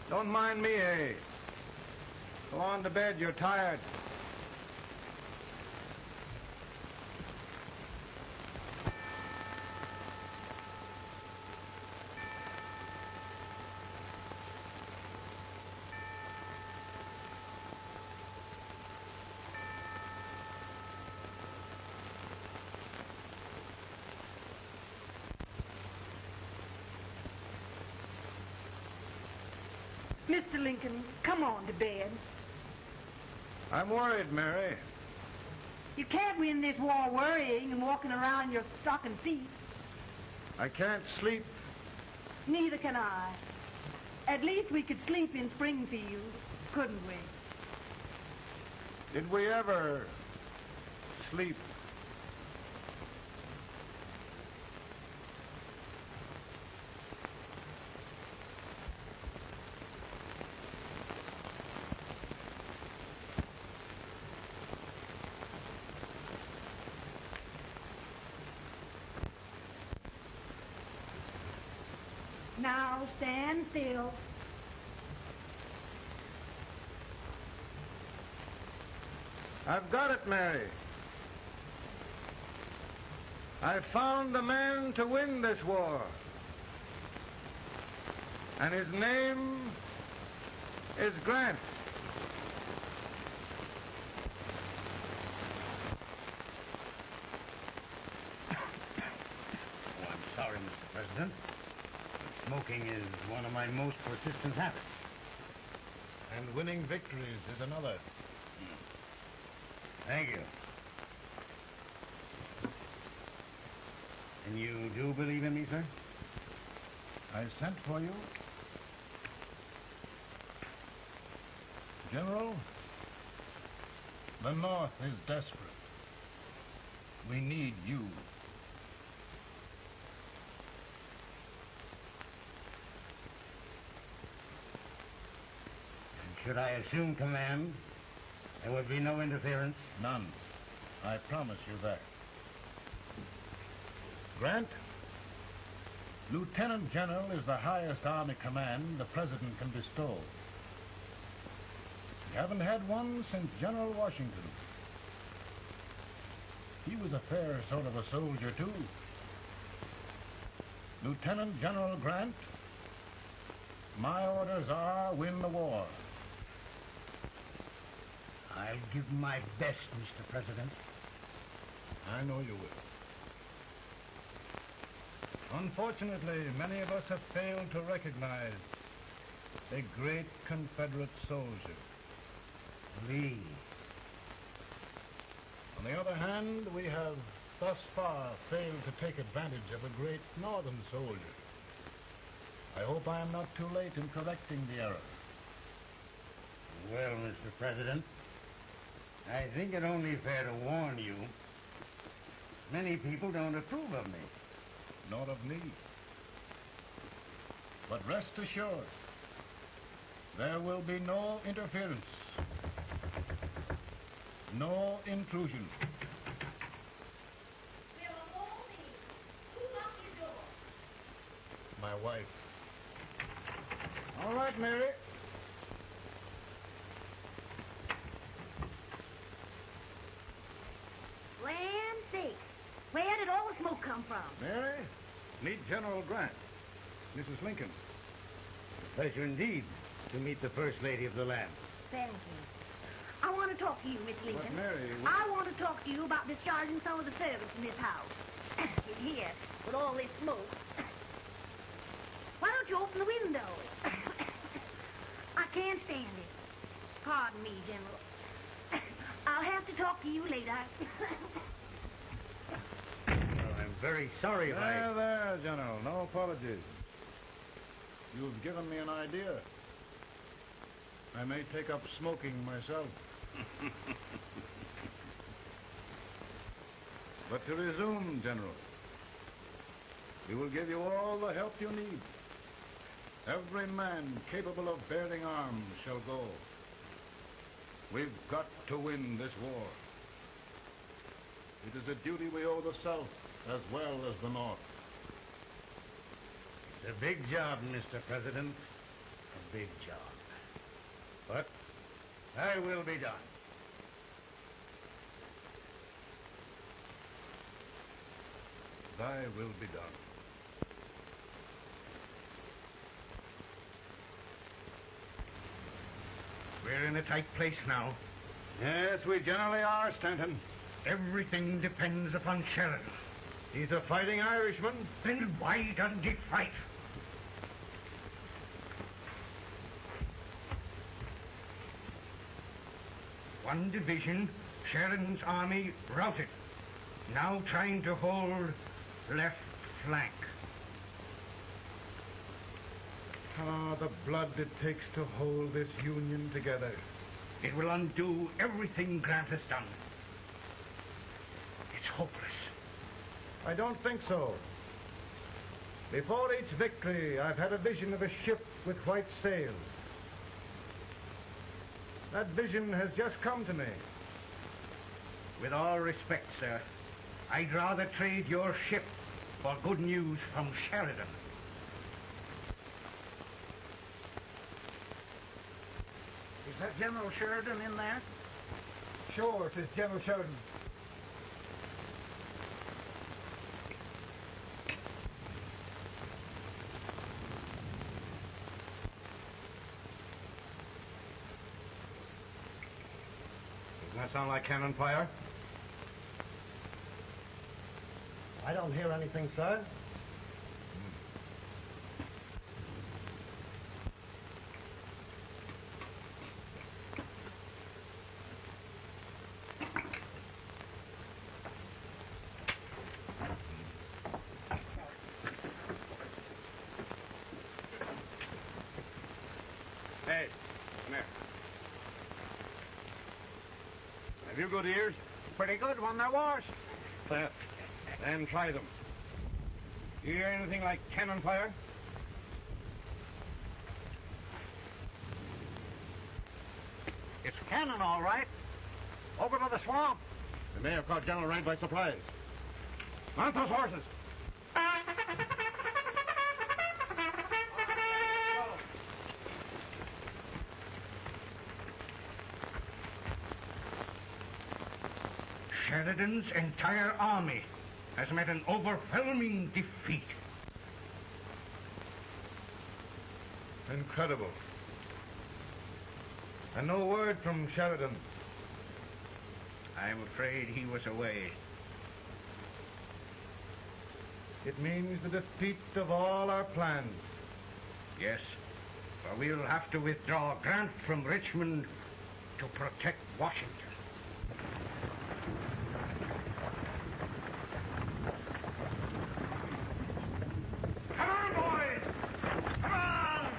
Don't mind me, eh? Go on to bed. You're tired. Mr. Lincoln, come on to bed. I'm worried, Mary. You can't win this war worrying and walking around in your stocking feet. I can't sleep. Neither can I. At least we could sleep in Springfield, couldn't we? Did we ever sleep? Now stand still. I've got it, Mary. I've found the man to win this war. And his name is Grant. Oh, I'm sorry, Mr. President. Smoking is one of my most persistent habits. And winning victories is another. Thank you. And you do believe in me, sir? I sent for you. General, the North is desperate. We need you. Should I assume command, there would be no interference? None. I promise you that. Grant, Lieutenant General is the highest Army command the President can bestow. You haven't had one since General Washington. He was a fair sort of a soldier, too. Lieutenant General Grant, my orders are win the war. I'll give my best, Mr. President. I know you will. Unfortunately, many of us have failed to recognize a great Confederate soldier, Lee. On the other hand, we have thus far failed to take advantage of a great Northern soldier. I hope I am not too late in correcting the error. Well, Mr. President, I think it only fair to warn you. Many people don't approve of me. Nor of me. But rest assured, there will be no interference. No intrusion. My wife. All right, Mary. Land sakes. Where did all the smoke come from? Mary, meet General Grant. Mrs. Lincoln. Pleasure indeed to meet the First Lady of the land. Thank you. I want to talk to you, Miss Lincoln. But, Mary... I want to talk to you about discharging some of the servants in this house. In here, with all this smoke. Why don't you open the window? I can't stand it. Pardon me, General. I'll have to talk to you later. Well, I'm very sorry if I... There, General. No apologies. You've given me an idea. I may take up smoking myself. But to resume, General, we will give you all the help you need. Every man capable of bearing arms shall go. We've got to win this war. It is a duty we owe the South as well as the North. It's a big job, Mr. President. A big job. But I will be done. Thy will be done. We're in a tight place now. Yes, we generally are, Stanton. Everything depends upon Sheridan. He's a fighting Irishman. Then why doesn't he fight? One division, Sheridan's army routed. Now trying to hold left flank. Ah, the blood it takes to hold this Union together. It will undo everything Grant has done. It's hopeless. I don't think so. Before each victory, I've had a vision of a ship with white sails. That vision has just come to me. With all respect, sir, I'd rather trade your ship for good news from Sheridan. Is that General Sheridan in there? Sure, it is General Sheridan. Doesn't that sound like cannon fire? I don't hear anything, sir. Hey, come here. Have you good ears? Pretty good when they're washed. There. Then try them. You hear anything like cannon fire? It's cannon, all right. Over to the swamp. They may have caught General Grant by surprise. Mount those horses. Sheridan's entire army has met an overwhelming defeat. Incredible. And no word from Sheridan. I'm afraid he was away. It means the defeat of all our plans. Yes, for we'll have to withdraw Grant from Richmond to protect Washington. Come on, boys! Come on!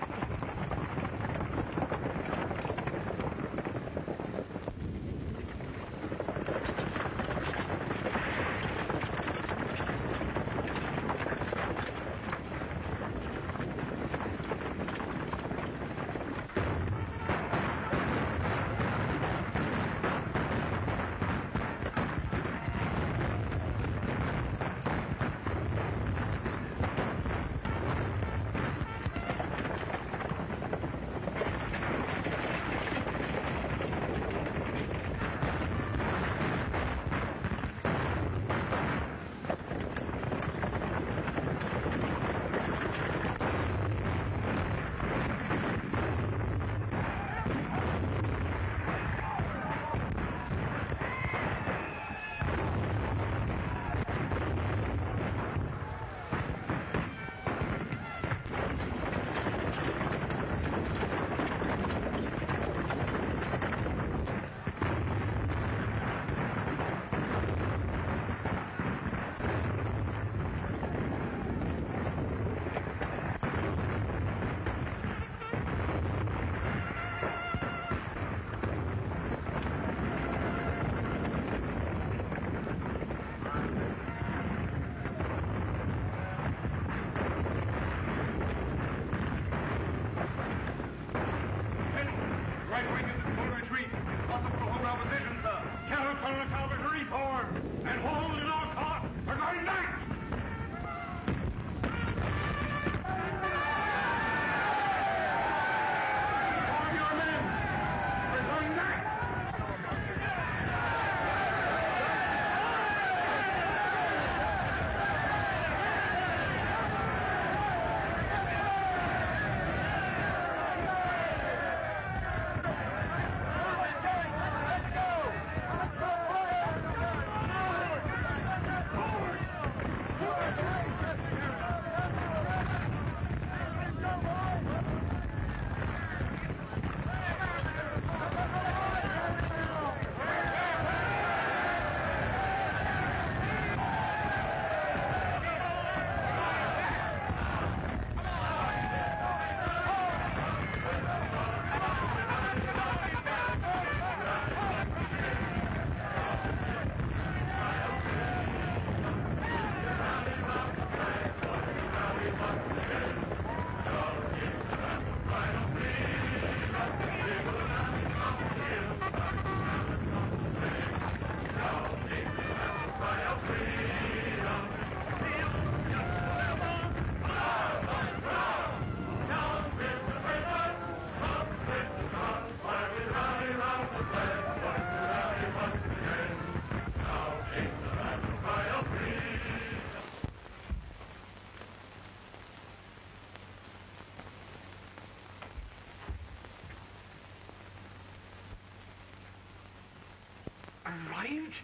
Arrived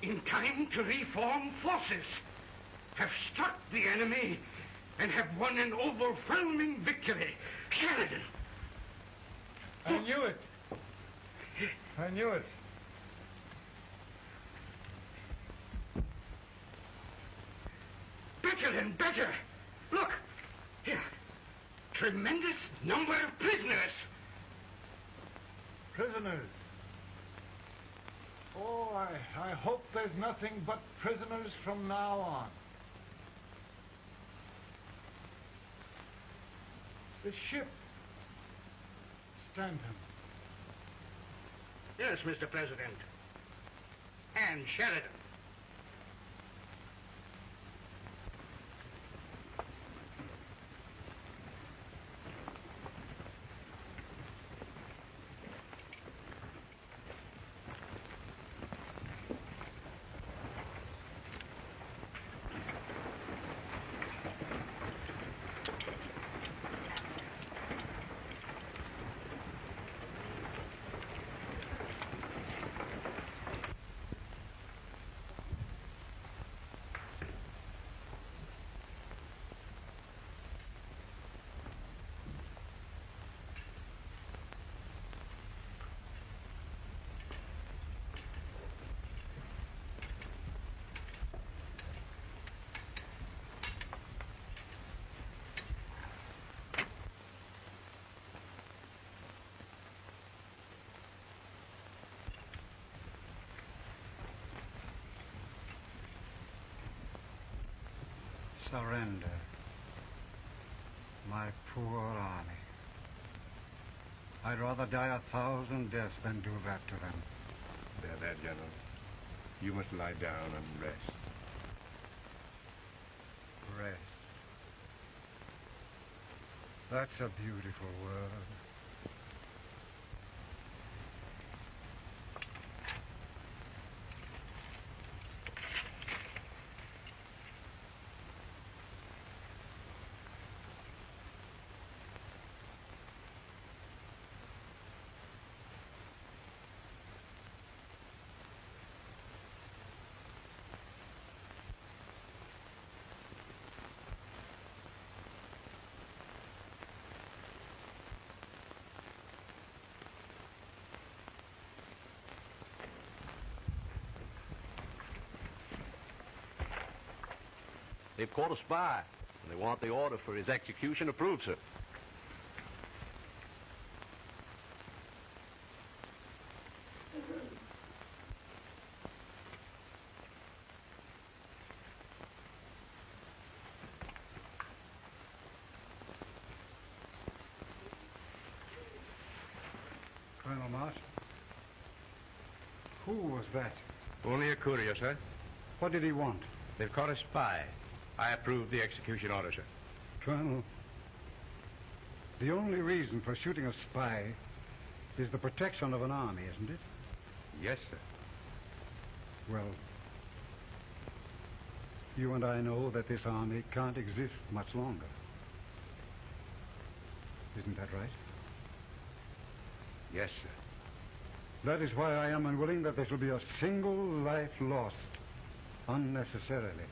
in time to reform forces, have struck the enemy, and have won an overwhelming victory. Sheridan! I knew it. I knew it. Better and better. Look, here. Tremendous number of prisoners. Prisoners? Oh, I hope there's nothing but prisoners from now on. The ship. Stanton. Yes, Mr. President. And Sheridan. surrender. My poor army. I'd rather die 1,000 deaths than do that to them. There, General. You must lie down and rest. Rest. That's a beautiful word. They've caught a spy, and they want the order for his execution approved, sir. Colonel Marsh? Who was that? Only a courier, sir. What did he want? They've caught a spy. I approve the execution order, sir. Colonel, the only reason for shooting a spy is the protection of an army, isn't it? Yes, sir. Well, you and I know that this army can't exist much longer. Isn't that right? Yes, sir. That is why I am unwilling that there shall be a single life lost unnecessarily.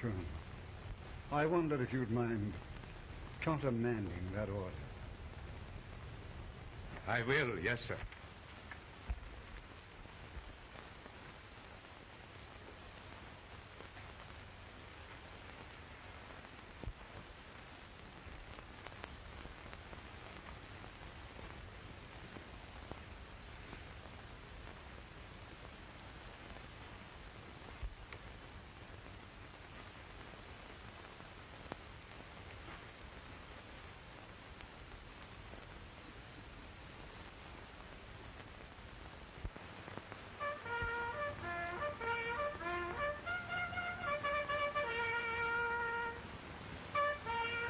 Colonel, I wonder if you'd mind countermanding that order. I will, yes, sir.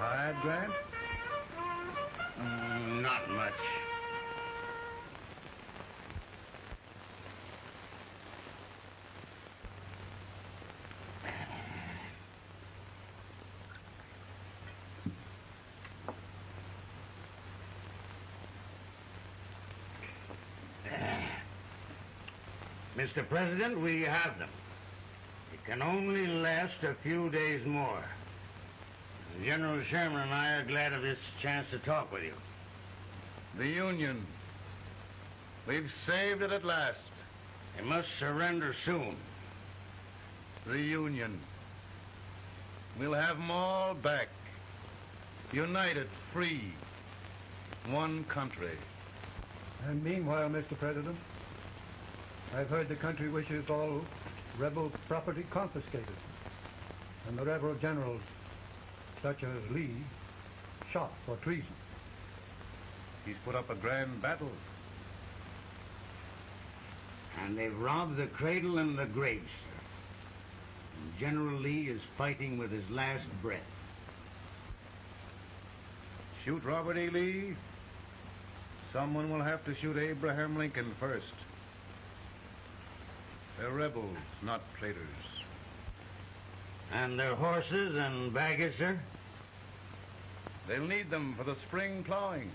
Tired, Grant? Not much. Mr. President, we have them. It can only last a few days more. General Sherman and I are glad of this chance to talk with you. The Union. We've saved it at last. They must surrender soon. The Union. We'll have them all back. United, free. One country. And meanwhile, Mr. President, I've heard the country wishes all rebel property confiscated. And the rebel generals, such as Lee, shot for treason. He's put up a grand battle. And they've robbed the cradle and the grave, sir. And General Lee is fighting with his last breath. Shoot Robert E. Lee? Someone will have to shoot Abraham Lincoln first. They're rebels, not traitors. And their horses and baggage, sir? They'll need them for the spring plowing.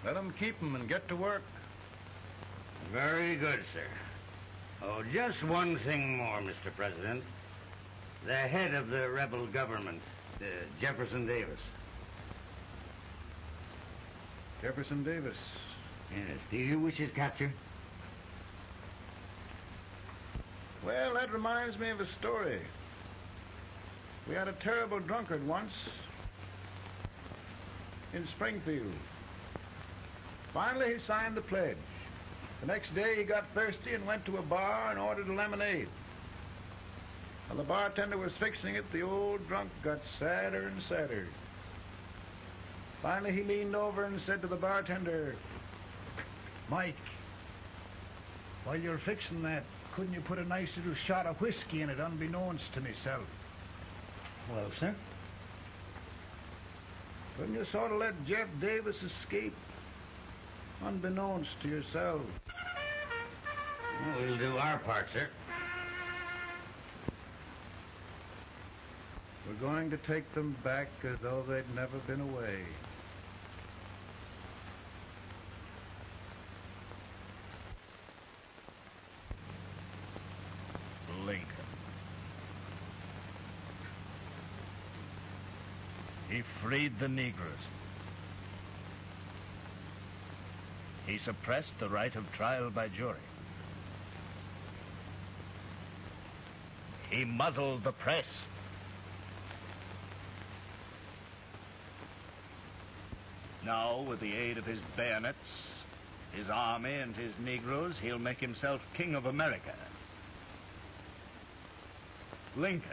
Let them keep them and get to work. Very good, sir. Oh, just one thing more, Mr. President. The head of the rebel government, Jefferson Davis. Jefferson Davis? Yes. Do you wish his capture? Well, that reminds me of a story. We had a terrible drunkard once in Springfield. Finally, he signed the pledge. The next day he got thirsty and went to a bar and ordered a lemonade. While the bartender was fixing it, the old drunk got sadder and sadder. Finally, he leaned over and said to the bartender, "Mike, while you're fixing that, couldn't you put a nice little shot of whiskey in it, unbeknownst to myself?" "Well, sir?" "Couldn't you sort of let Jeff Davis escape, unbeknownst to yourself?" Well, we'll do our part, sir. "We're going to take them back as though they'd never been away." Lincoln. He freed the Negroes. He suppressed the right of trial by jury. He muzzled the press. Now, with the aid of his bayonets, his army, and his Negroes, he'll make himself king of America. Lincoln.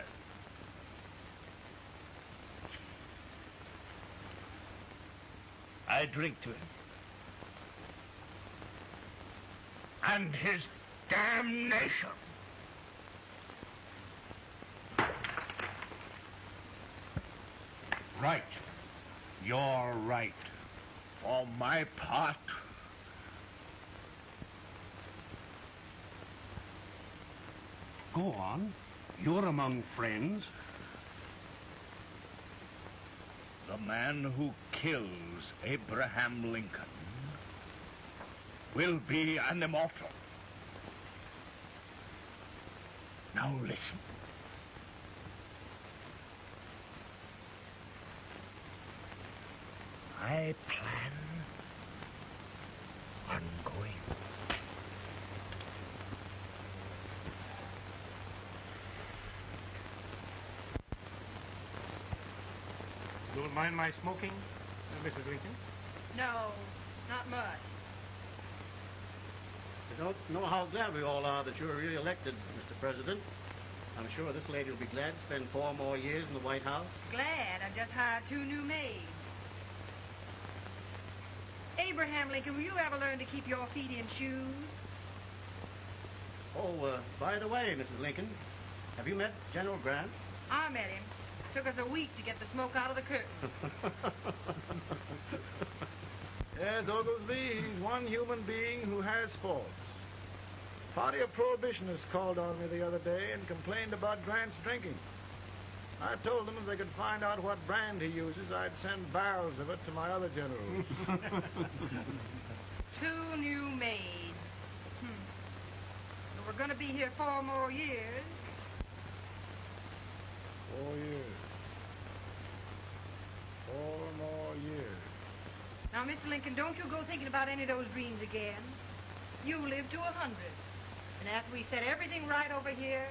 I drink to him. And his damnation. Right. You're right. For my part, Go on. You're among friends. the man who kills Abraham Lincoln will be an immortal. Now listen. I plan on going. You don't mind my smoking, Mrs. Lincoln? No, not much. I don't know how glad we all are that you're re-elected, Mr. President. I'm sure this lady will be glad to spend 4 more years in the White House. Glad I've just hired 2 new maids. Abraham Lincoln, will you ever learn to keep your feet in shoes? Oh, by the way, Mrs. Lincoln, have you met General Grant? I met him. Took us a week to get the smoke out of the curtain. Yes, Oglesby, he's one human being who has faults. A party of prohibitionists called on me the other day and complained about Grant's drinking. I told them if they could find out what brand he uses, I'd send barrels of it to my other generals. 2 new maids. So we're going to be here 4 more years. 4 years. 4 more years. Now, Mr. Lincoln, don't you go thinking about any of those dreams again. You live to 100. And after we set everything right over here,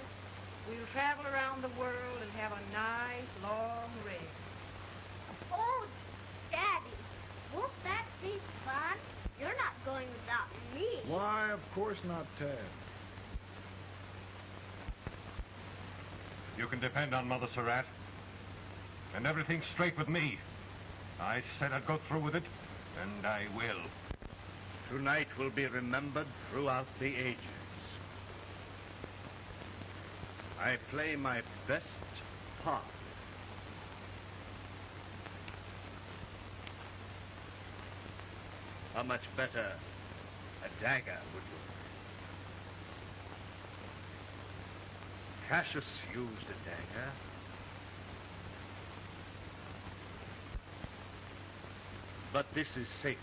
we'll travel around the world and have a nice, long rest. Oh, Daddy, won't that be fun? You're not going without me. Why, of course not, Tad. You can depend on Mother Surratt. And everything's straight with me. I said I'd go through with it, and I will. Tonight will be remembered throughout the ages. I play my best part. How much better a dagger would look. Cassius used a dagger. But this is safer.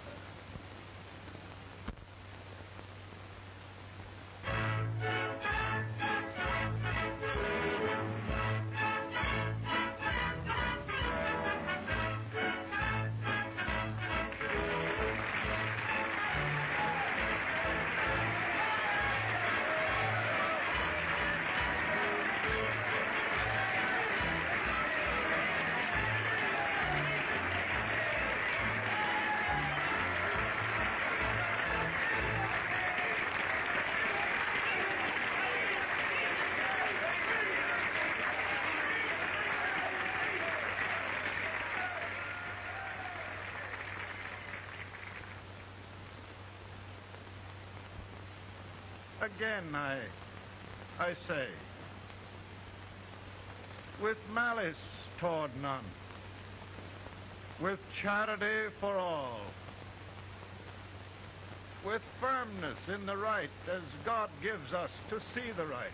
Again, I say, with malice toward none, with charity for all, with firmness in the right as God gives us to see the right,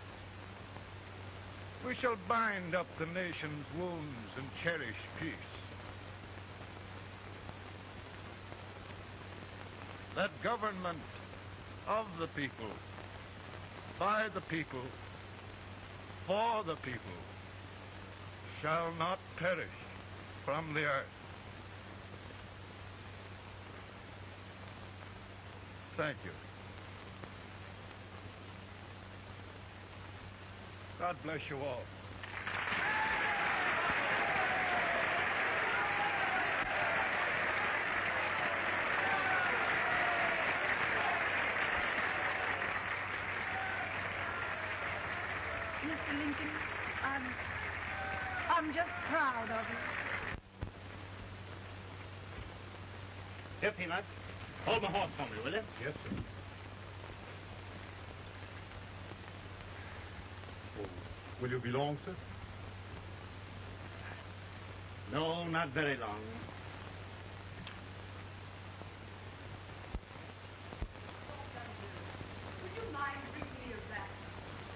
we shall bind up the nation's wounds and cherish peace. That government of the people, by the people, for the people, shall not perish from the earth. Thank you. God bless you all. Mr. Lincoln, I'm just proud of you. Here, Peanut. Hold my horse for me, will you? Yes, sir. Oh, will you be long, sir? No, not very long. Would you mind bringing me a rat?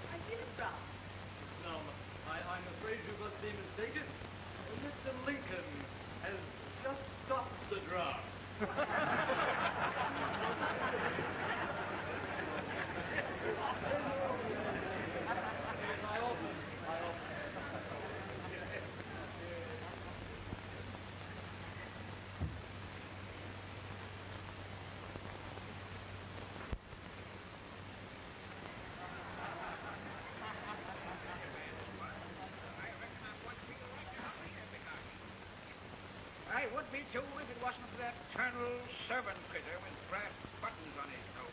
I did it wrong. Now, I'm afraid you must be mistaken. Mr. Lincoln has just stopped the draft. I would be too if it wasn't for that eternal servant critter with brass buttons on his coat.